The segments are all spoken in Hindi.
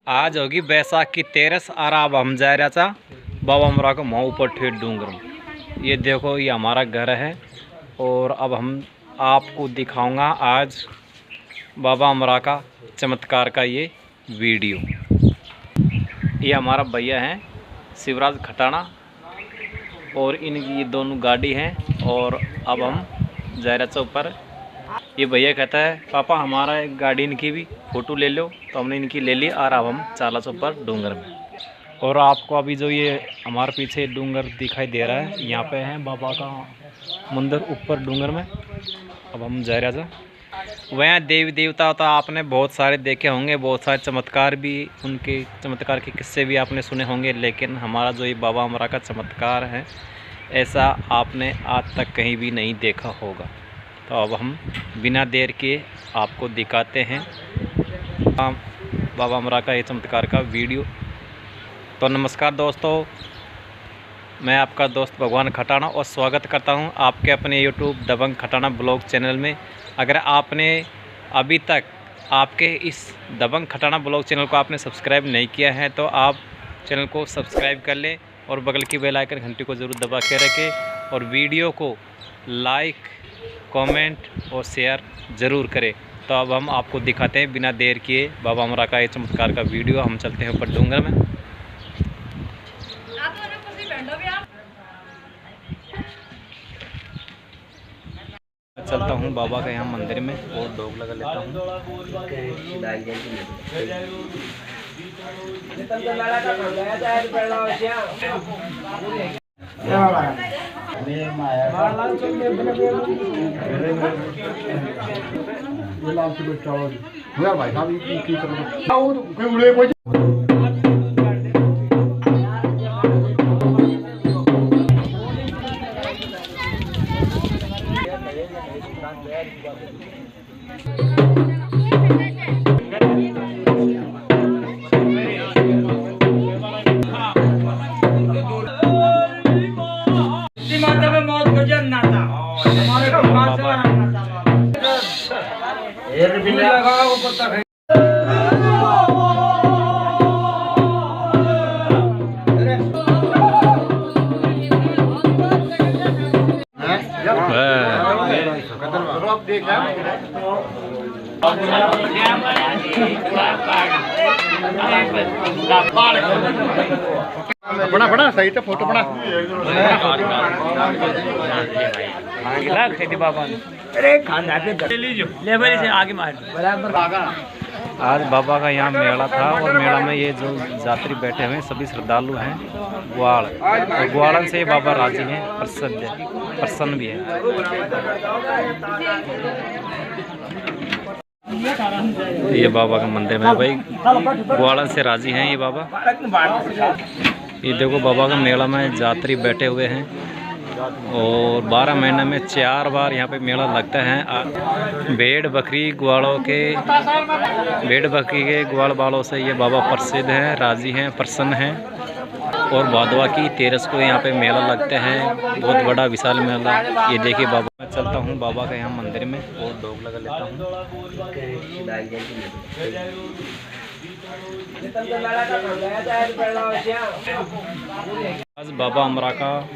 आज होगी बैसाख की 13 और अब हम जा रहा था बाबा अमरा को वहाँ ऊपर ठेठ डूंगर में। ये देखो ये हमारा घर है और अब हम आपको दिखाऊंगा आज बाबा अमरा का चमत्कार का ये वीडियो। ये हमारा भैया हैं शिवराज खटाना और इनकी ये दोनों गाड़ी हैं और अब हम जा रहे थे ऊपर। ये भैया कहता है पापा हमारा एक गाड़ी इनकी भी फ़ोटो ले लो, तो हमने इनकी ले ली और अब हम चाला से ऊपर डूंगर में। और आपको अभी जो ये हमारे पीछे डूंगर दिखाई दे रहा है, यहाँ पे है बाबा का मंदिर ऊपर डूंगर में। अब हम जा रहे थे वहाँ देवी देवता होता आपने बहुत सारे देखे होंगे, बहुत सारे चमत्कार भी, उनके चमत्कार के किस्से भी आपने सुने होंगे, लेकिन हमारा जो ये बाबा अमरा का चमत्कार है ऐसा आपने आज तक कहीं भी नहीं देखा होगा। तो अब हम बिना देर के आपको दिखाते हैं बाबा अमरा का ये चमत्कार का वीडियो। तो नमस्कार दोस्तों, मैं आपका दोस्त भगवान खटाना और स्वागत करता हूं आपके अपने यूट्यूब दबंग खटाना ब्लॉग चैनल में। अगर आपने अभी तक आपके इस दबंग खटाना ब्लॉग चैनल को आपने सब्सक्राइब नहीं किया है तो आप चैनल को सब्सक्राइब कर लें और बगल की बेल आइकन घंटी को ज़रूर दबा के रखें और वीडियो को लाइक, कमेंट और शेयर ज़रूर करें। तो अब हम आपको दिखाते हैं बिना देर किए बाबा अमरा का ये चमत्कार का वीडियो। हम चलते हैं ऊपर डूंगर में। चलता हूँ बाबा के यहाँ मंदिर में और डोग लगा लेता हूँ। बड़ा बड़ा सही तो फोटो बड़ा खेती बाबा ने ले आगे मार। आज बाबा का यहाँ मेला था और मेला में ये जो यात्री बैठे हुए हैं सभी श्रद्धालु हैं ग्वाल, और ग्वालन से बाबा राजी हैं, प्रसन्न भी है। ये बाबा का मंदिर में भाई ग्वालन से राजी हैं ये बाबा। ये देखो बाबा का मेला में यात्री बैठे हुए हैं और 12 महीने में 4 बार यहाँ पे मेला लगता है। भेड़ बकरी के ग्वाल बालों से ये बाबा प्रसिद्ध हैं, राजी हैं, प्रसन्न हैं। और भादवा की 13 को यहाँ पे मेला लगता है, बहुत बड़ा विशाल मेला। ये देखिए बाबा, मैं चलता हूँ बाबा के यहाँ मंदिर में और डोग लगा लेता हूँ। आज बाबा अमरा का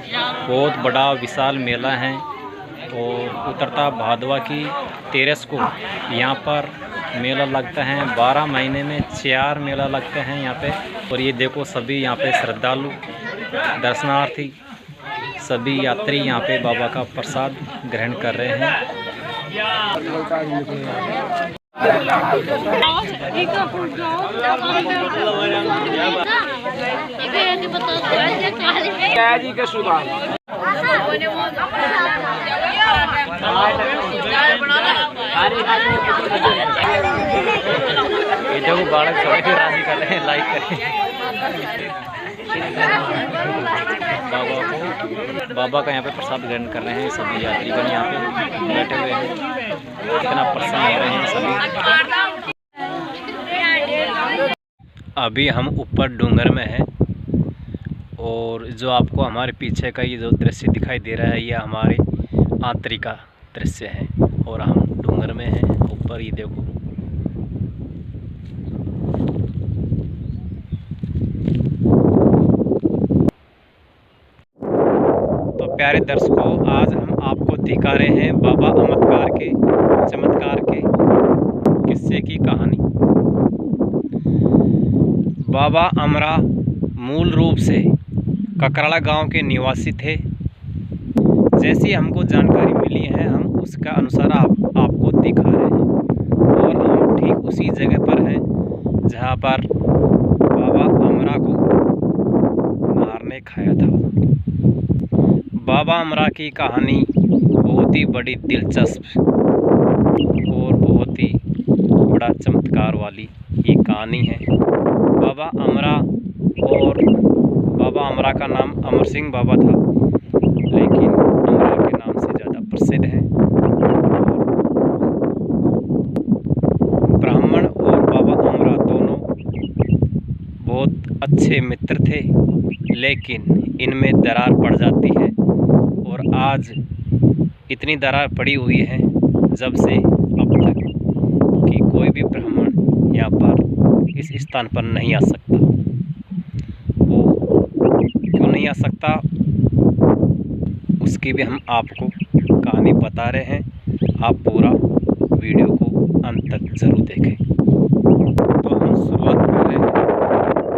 बहुत बड़ा विशाल मेला है और उतरता भादवा की 13 को यहाँ पर मेला लगता है। 12 महीने में 4 मेला लगते हैं यहाँ पे। और ये देखो सभी यहाँ पे श्रद्धालु, दर्शनार्थी, सभी यात्री यहाँ पे बाबा का प्रसाद ग्रहण कर रहे हैं। ये देखो बालक सभी राजी कर रहे हैं, लाइक करें। बाबा का यहाँ पे प्रसाद ग्रहण कर रहे हैं सभी यात्रीगण, यहाँ पे बैठे हुए हैं, कितना प्रसन्न हो रहे हैं सभी। अभी हम ऊपर डूंगर में हैं और जो आपको हमारे पीछे का ये जो दृश्य दिखाई दे रहा है ये हमारे आंतरिक का दृश्य है और हम डूंगर में हैं ऊपर। ये देखो प्यारे दर्शकों, आज हम आपको दिखा रहे हैं बाबा अमरकार के चमत्कार के किस्से की कहानी। बाबा अमरा मूल रूप से ककराला गांव के निवासी थे। जैसी हमको जानकारी मिली है हम उसका अनुसार आपको दिखा रहे हैं और हम ठीक उसी जगह पर हैं जहां पर बाबा अमरा को नार ने खाया था। बाबा अमरा की कहानी बहुत ही बड़ी दिलचस्प और बहुत ही बड़ा चमत्कार वाली ये कहानी है। बाबा अमरा अमरा का नाम अमर सिंह बाबा था, लेकिन अमरा के नाम से ज़्यादा प्रसिद्ध है। ब्राह्मण और बाबा अमरा दोनों बहुत अच्छे मित्र थे, लेकिन इनमें दरार पड़ जाती है और आज इतनी दरार पड़ी हुई है जब से अब तक कि कोई भी ब्राह्मण यहाँ पर इस स्थान पर नहीं आ सकता। वो क्यों नहीं आ सकता उसकी भी हम आपको कहानी बता रहे हैं। आप पूरा वीडियो को अंत तक ज़रूर देखें। तो हम शुरुआत कर रहे हैं।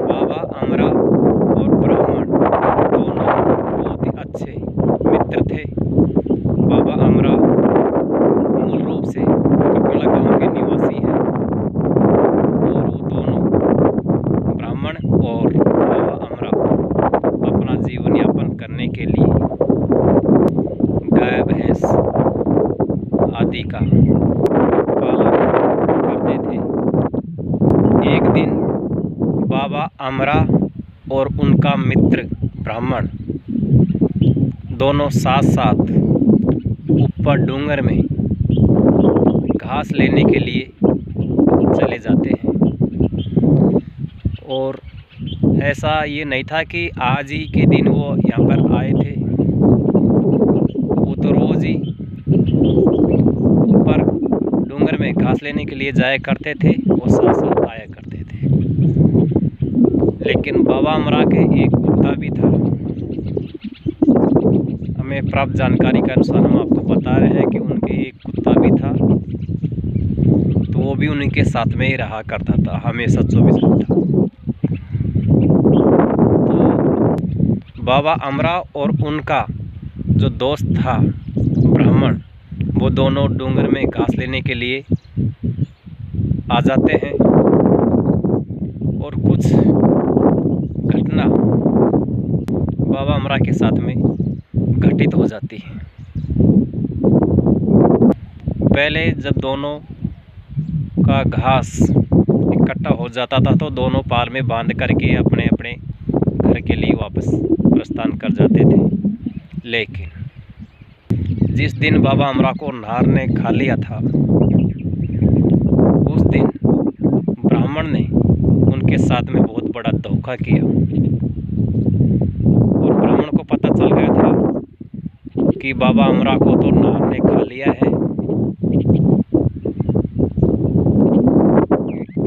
बाबा अमरा और ब्राह्मण दोनों बहुत ही अच्छे मित्र थे। बाबा अमरा मूल रूप से ककराला गांव के निवासी हैं और वो दोनों ब्राह्मण और बाबा अमरा अपना जीवन यापन करने के लिए गाय भैंस आदि का पालन करते थे। एक दिन बाबा अमरा और उनका मित्र ब्राह्मण दोनों साथ साथ ऊपर डूंगर में घास लेने के लिए चले जाते हैं। और ऐसा ये नहीं था कि आज ही के दिन वो यहाँ पर आए थे, वो तो रोज़ ही ऊपर डूंगर में घास लेने के लिए जाया करते थे और साथ साथ आया करते थे। लेकिन बाबा अमरा के एक कुत्ता भी था। हमें प्राप्त जानकारी के अनुसार हम आपको बता रहे हैं कि उनके एक कुत्ता भी था, तो वो भी उनके साथ में ही रहा करता था हमेशा 24 घंटा। तो बाबा अमरा और उनका जो दोस्त था ब्राह्मण, वो दोनों डूंगर में घास लेने के लिए आ जाते हैं और कुछ घटना बाबा अमरा के साथ में घटित हो जाती है। पहले जब दोनों का घास इकट्ठा हो जाता था तो दोनों पाल में बांध करके अपने अपने घर के लिए वापस प्रस्थान कर जाते थे। लेकिन जिस दिन बाबा अमरा को नार ने खा लिया था, उस दिन ब्राह्मण ने उनके साथ में बहुत बड़ा धोखा किया और ब्राह्मण को पता चल गया था कि बाबा अमरा को तो नार ने खा लिया है,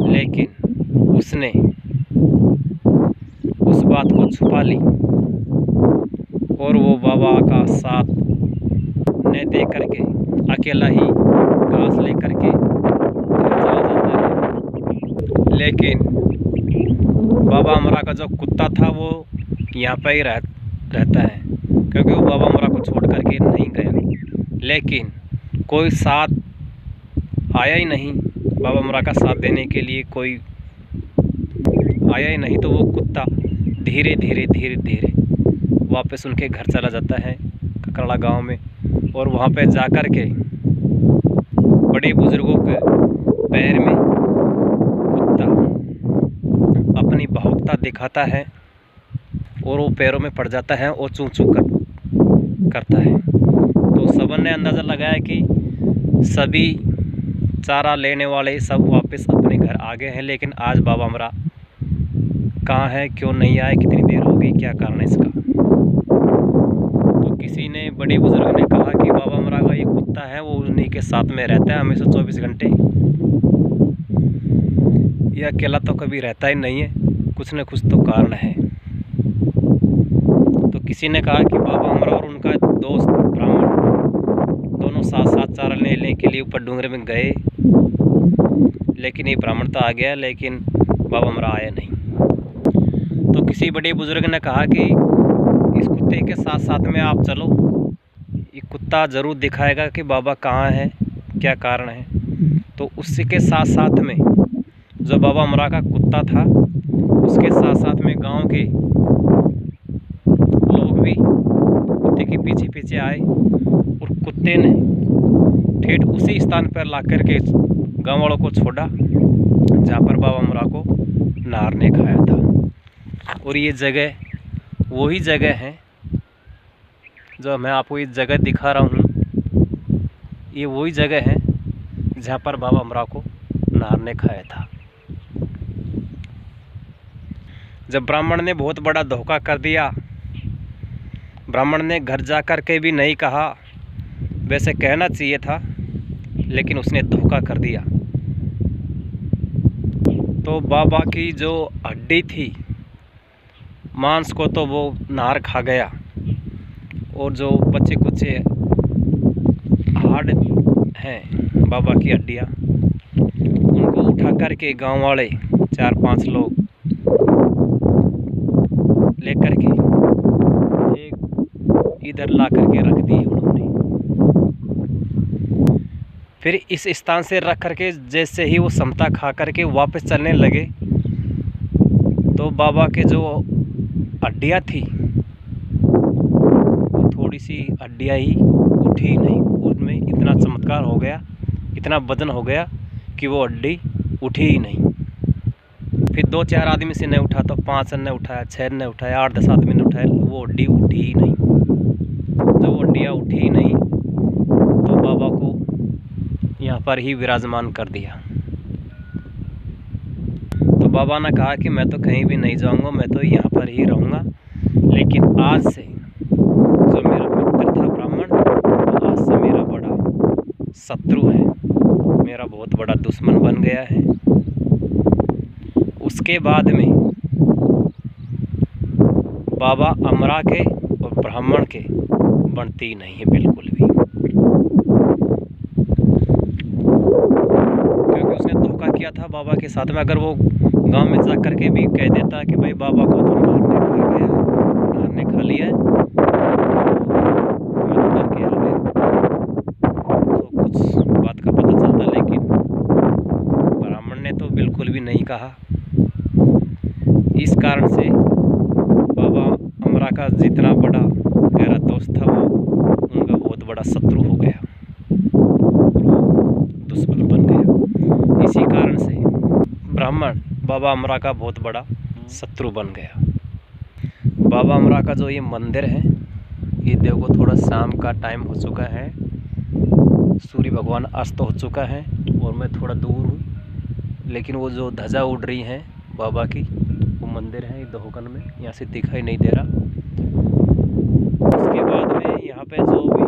लेकिन उसने उस बात को छुपा ली और वो बाबा का साथ न दे करके अकेला ही घास ले करके घर चला जाता है। लेकिन बाबा अमरा का जो कुत्ता था वो यहाँ पर ही रहता है, क्योंकि वो बाबा अमरा को छोड़ करके नहीं गया। लेकिन कोई साथ आया ही नहीं, बाबा अमरा का साथ देने के लिए कोई आया ही नहीं, तो वो कुत्ता धीरे धीरे वापस उनके घर चला जाता है ककराला गांव में। और वहाँ पे जाकर के बड़े बुजुर्गों के पैर में कुत्ता अपनी भावुकता दिखाता है और वो पैरों में पड़ जाता है और चूं चूं करता है। तो सबन ने अंदाज़ा लगाया कि सभी चारा लेने वाले सब वापस अपने घर आ गए हैं, लेकिन आज बाबा अमरा कहाँ है, क्यों नहीं आए, कितनी देर हो गई, क्या कारण है इसका। तो किसी ने बड़े बुजुर्ग ने कहा कि बाबा अमरा का ये कुत्ता है वो उन्हीं के साथ में रहता है हमेशा 24 घंटे, ये अकेला तो कभी रहता ही नहीं है, कुछ न कुछ तो कारण है। तो किसी ने कहा कि बाबा अमरा और उनका दोस्त ब्राह्मण दोनों साथ साथ चारा लेने के लिए ऊपर डूंगरे में गए, लेकिन ये ब्राह्मण तो आ गया लेकिन बाबा अमरा आया नहीं। तो किसी बड़े बुजुर्ग ने कहा कि इस कुत्ते के साथ साथ में आप चलो, ये कुत्ता ज़रूर दिखाएगा कि बाबा कहाँ है, क्या कारण है। तो उसी के साथ साथ में जो बाबा अमरा का कुत्ता था, उसके साथ साथ में गांव के लोग भी कुत्ते के पीछे पीछे आए और कुत्ते ने ठेठ उसी स्थान पर ला कर के गाँव वालों को छोड़ा जहाँ पर बाबा अमरा को नार ने खाया था। और ये जगह वही जगह है जो मैं आपको इस जगह दिखा रहा हूँ। ये वही जगह है जहाँ पर बाबा अमरा को नार ने खाया था। जब ब्राह्मण ने बहुत बड़ा धोखा कर दिया, ब्राह्मण ने घर जा कर के भी नहीं कहा, वैसे कहना चाहिए था, लेकिन उसने धोखा कर दिया। तो बाबा की जो हड्डी थी, मांस को तो वो नार खा गया, और जो बच्चे कुचे हाड़ हैं बाबा की हड्डियाँ, उनको उठा कर के गाँव वाले 4-5 लोग लेकर के एक इधर ला करके रख दिए उन्होंने। फिर इस स्थान से रख करके जैसे ही वो समता खा करके वापस चलने लगे, तो बाबा के जो हड्डियाँ थी वो थोड़ी सी हड्डियाँ ही उठी नहीं, उनमें इतना चमत्कार हो गया, इतना वजन हो गया कि वो हड्डी उठी ही नहीं। फिर 2-4 आदमी से नहीं उठा तो 5 ने उठाया, 6 ने उठाया, 8-10 आदमी ने उठाया, वो हड्डी उठी ही नहीं। जब हड्डियाँ उठी ही नहीं तो बाबा को यहाँ पर ही विराजमान कर दिया। तो बाबा ने कहा कि मैं तो कहीं भी नहीं जाऊँगा, मैं तो यहाँ पर ही रहूँगा। लेकिन आज से जो मेरा मित्र था ब्राह्मण, तो आज से मेरा बड़ा शत्रु है, मेरा बहुत बड़ा दुश्मन बन गया है। उसके बाद में बाबा अमरा के और ब्राह्मण के बनती नहीं है बिल्कुल भी, क्योंकि उसने धोखा किया था बाबा के साथ में। अगर वो गांव में जा कर के भी कह देता कि भाई बाबा को तो नार ने खा गया है, नार ने खा लिया है, मैं तो डर के आ गया, तो कुछ बात का पता चलता। लेकिन ब्राह्मण ने तो बिल्कुल भी नहीं कहा। इस कारण से बाबा अमरा का जितना बड़ा गहरा दोस्त था, वो उनका बहुत बड़ा शत्रु हो गया, दुश्मन बन गया। इसी कारण से ब्राह्मण बाबा अमरा का बहुत बड़ा शत्रु बन गया। बाबा अमरा का जो ये मंदिर है, ये देखो थोड़ा शाम का टाइम हो चुका है, सूर्य भगवान अस्त हो चुका है और मैं थोड़ा दूर हूँ, लेकिन वो जो ध्वजा उड़ रही है बाबा की, वो मंदिर है दहोकन में, यहाँ से दिखाई नहीं दे रहा। उसके बाद में यहाँ पे जो भी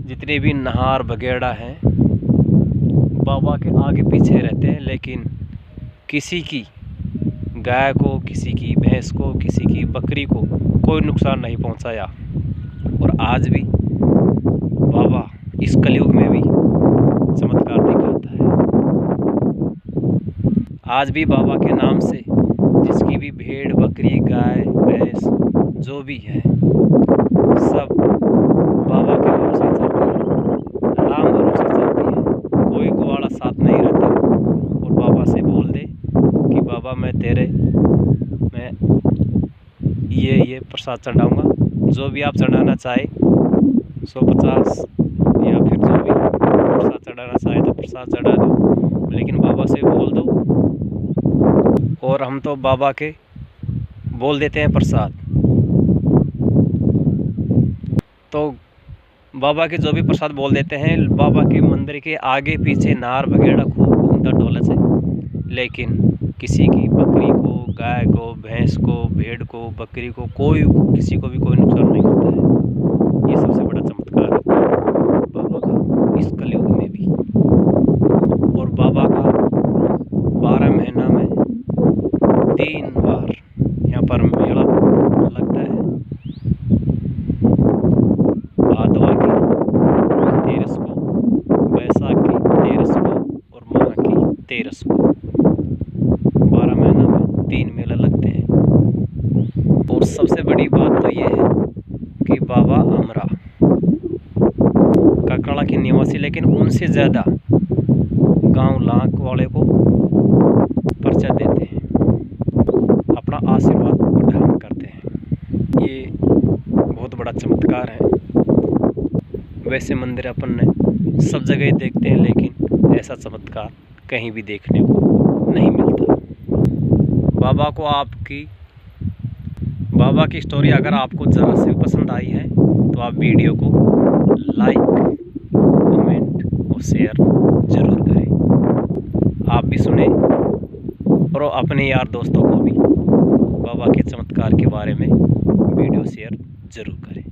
जितने भी नहार वगैरह हैं बाबा के आगे पीछे रहते हैं, लेकिन किसी की गाय को, किसी की भैंस को, किसी की बकरी को कोई नुकसान नहीं पहुँचाया। और आज भी बाबा इस कलयुग में भी चमत्कार दिखाता है। आज भी बाबा के नाम से जिसकी भी भेड़, बकरी, गाय, भैंस जो भी है, सब बाबा के भरोसे चलती है, राम भरोसे चलती है। कोई ग्वाला साथ नहीं रहता। और बाबा से बोल दे कि बाबा मैं ये प्रसाद चढ़ाऊँगा, जो भी आप चढ़ाना चाहे 150 या फिर जो भी प्रसाद चढ़ाना चाहे तो प्रसाद चढ़ा दो, लेकिन बाबा से बोल दो। और हम तो बाबा के बोल देते हैं प्रसाद, तो बाबा के जो भी प्रसाद बोल देते हैं, बाबा के मंदिर के आगे पीछे नार वगैरह खूब घूमता डोले से, लेकिन किसी की बकरी को, गाय को, भैंस को, भेड़ को, बकरी को, किसी को भी कोई नुकसान नहीं होता है। ये सबसे बड़ा चमत्कार है बाबा का इस कलयुग में भी। और बाबा का 12 महीना में 3 बार यहाँ पर मेला लगता है। सबसे बड़ी बात तो ये है कि बाबा अमरा ककराला के निवासी, लेकिन उनसे ज़्यादा गांव लाख वाले को पर्चा देते हैं, अपना आशीर्वाद प्रदान करते हैं। ये बहुत बड़ा चमत्कार है। वैसे मंदिर अपन ने सब जगह ही देखते हैं, लेकिन ऐसा चमत्कार कहीं भी देखने को नहीं मिलता। बाबा की स्टोरी अगर आपको ज़रा से पसंद आई है तो आप वीडियो को लाइक, कमेंट और शेयर ज़रूर करें। आप भी सुने और अपने यार दोस्तों को भी बाबा के चमत्कार के बारे में वीडियो शेयर ज़रूर करें।